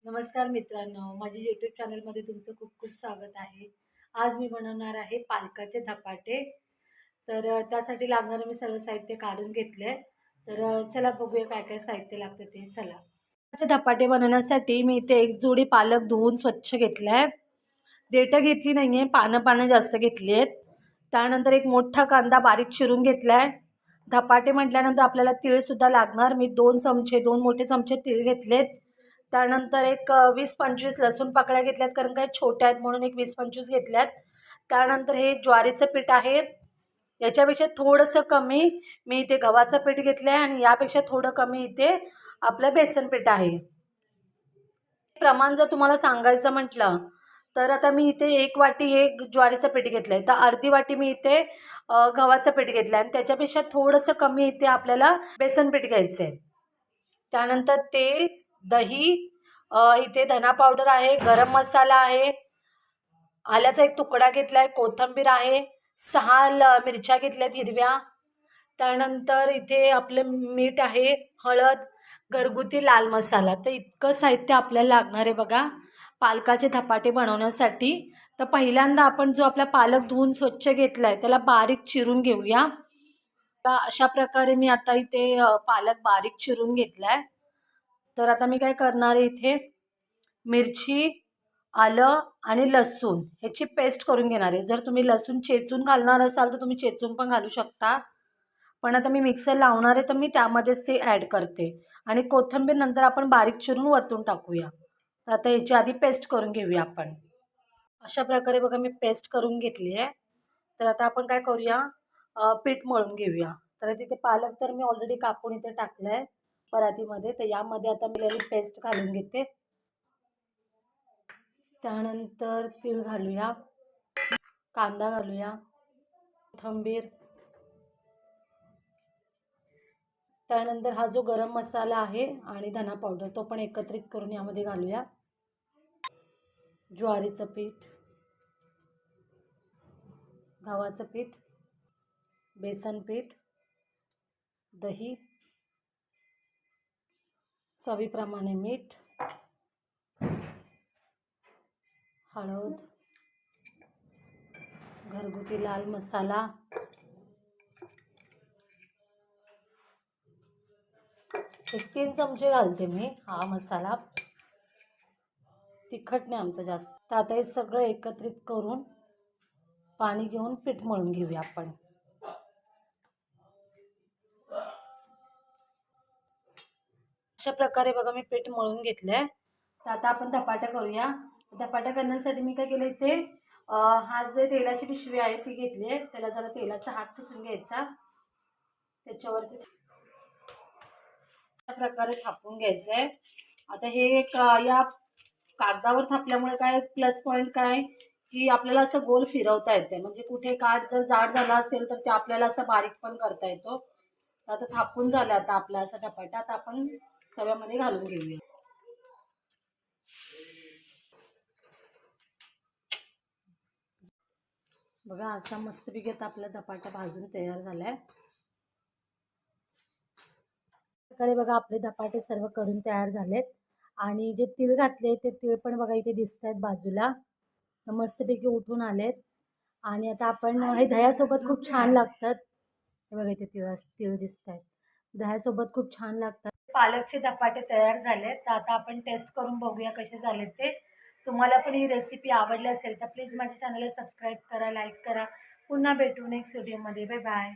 नमस्कार मित्रांनो, माझ्या यूट्यूब चॅनलमध्ये तुमचं खूप खूप स्वागत आहे. आज मी बनवणार आहे पालकाचे धपाटे. त्यासाठी लागणारं मी सर्व साहित्य काढून घेतले. चला बघूया काय काय साहित्य लागतं ते. चला, धपाटे बनवण्यासाठी मी इथे एक जोडी पालक धुवून स्वच्छ घेतलाय. देठं घेतली नाही आहे, पानं जास्त घेतली आहेत. त्यानंतर एक मोठा कांदा बारीक चिरून घेतलाय. धपाटे म्हटल्यानंतर आपल्याला तीळसुद्धा लागणार. मी 2 मोठे चमचे तीळ घेतलेत. त्यानंतर एक 20-25 लसूण पाकळ्या घेतल्यात, कारण काय छोट्या आहेत म्हणून एक 20-25 घेतल्यात. त्यानंतर हे ज्वारीचं पीठ आहे. याच्यापेक्षा थोडंसं कमी मी इथे गव्हाचं पीठ घेतलं आहे आणि यापेक्षा थोडं कमी इथे आपलं बेसन पीठ आहे. प्रमाण जर तुम्हाला सांगायचं म्हटलं तर आता मी इथे 1 वाटी हे ज्वारीचं पीठ घेतलं आहे, तर अर्धी वाटी मी इथे गव्हाचं पीठ घेतलं आहे आणि त्याच्यापेक्षा थोडंसं कमी इथे आपल्याला बेसन पीठ घ्यायचं आहे. त्यानंतर तेल, दही, इथे धना पावडर आहे, गरम मसाला आहे, आल्याचा एक तुकडा घेतला आहे, कोथिंबीर आहे, 6 मिरच्या घेतल्यात हिरव्या. त्यानंतर इथे आपलं मीठ आहे, हळद, घरगुती लाल मसाला. तर इतकं साहित्य आपल्याला लागणार आहे बघा पालकाचे धपाटे बनवण्यासाठी. तर पहिल्यांदा आपण जो आपला पालक धुवून स्वच्छ घेतला आहे त्याला बारीक चिरून घेऊया. अशा प्रकारे मी आता इथे पालक बारीक चिरून घेतला आहे. तर आता मी काय करणार आहे, इथे मिरची, आलं आणि लसूण ह्याची पेस्ट करून घेणार आहे. जर तुम्ही लसूण चेचून घालणार असाल तर तुम्ही चेचून पण घालू शकता, पण आता मी मिक्सर लावणार आहे तर मी त्यामध्येच ते ॲड करते. आणि कोथिंबीर नंतर आपण बारीक चिरून वरतून टाकूया. तर आता याची आधी पेस्ट करून घेऊया आपण. अशा प्रकारे बघा मी पेस्ट करून घेतली आहे. तर आता आपण काय करूया, पीठ मळून घेऊया. तर तिथे पालक तर मी ऑलरेडी कापून इथे टाकलं आहे परातीमध्ये. तर यामध्ये आता मी त्याची पेस्ट घालून घेते. त्यानंतर तीळ घालूया, कांदा घालूया, कोथिंबीर. त्यानंतर हा जो गरम मसाला आहे आणि धना पावडर तो पण एकत्रित करून यामध्ये घालूया. ज्वारीचं पीठ, गव्हाचं पीठ, बेसन पीठ, दही, चवीप्रमाणे मीठ, हळद, घरगुती लाल मसाला, 3 चमचे घालते मी हा मसाला. तिखट नाही आमचं जास्त. तर आता हे सगळं एकत्रित करून पाणी घेऊन पीठ मळून घेऊया आपण. अशा प्रकारे बघा मी पीठ मळून घेतलंय. तर आता आपण धपाटा करूया. धपाटा करण्यासाठी मी काय केलं, इथे हा जे तेलाची पिशवी आहे ती घेतली आहे. त्याला जरा तेलाचा हात पुसून घ्यायचा, त्याच्यावरती अशा प्रकारे थापून घ्यायचं आहे. आता हे एक या कागदावर थापल्यामुळे काय प्लस पॉईंट काय की आपल्याला असं गोल फिरवता येते. म्हणजे कुठे काठ जर जाड झाला असेल तर ते आपल्याला असं बारीक पण करता येतो. आता थापून झालं आता आपला असा धपाटा. आता आपण तव्यामध्ये घालून घेऊया. बघा असा मस्तपैकी आता आपला धपाटा भाजून तयार झालाय. प्रकारे बघा आपले धपाटे सर्व करून तयार झालेत. आणि जे तीळ घातले ते तीळ पण बघा इथे दिसत आहेत बाजूला, मस्तपैकी उठून आलेत. आणि आता आपण हे दह्यासोबत खूप छान लागतात. हे बघा इथे तीळ दिसत आहेत, दह्यासोबत खूप छान लागतात. पालकचे धपाटे तयार झालेत. तर आता आपण टेस्ट करून बघूया कसे झालेत ते. तुम्हाला पण ही रेसिपी आवडली असेल तर प्लीज माझ्या चॅनलला सबस्क्राईब करा, लाईक करा. पुन्हा भेटू नेक्स्ट व्हिडिओमध्ये. Bye bye.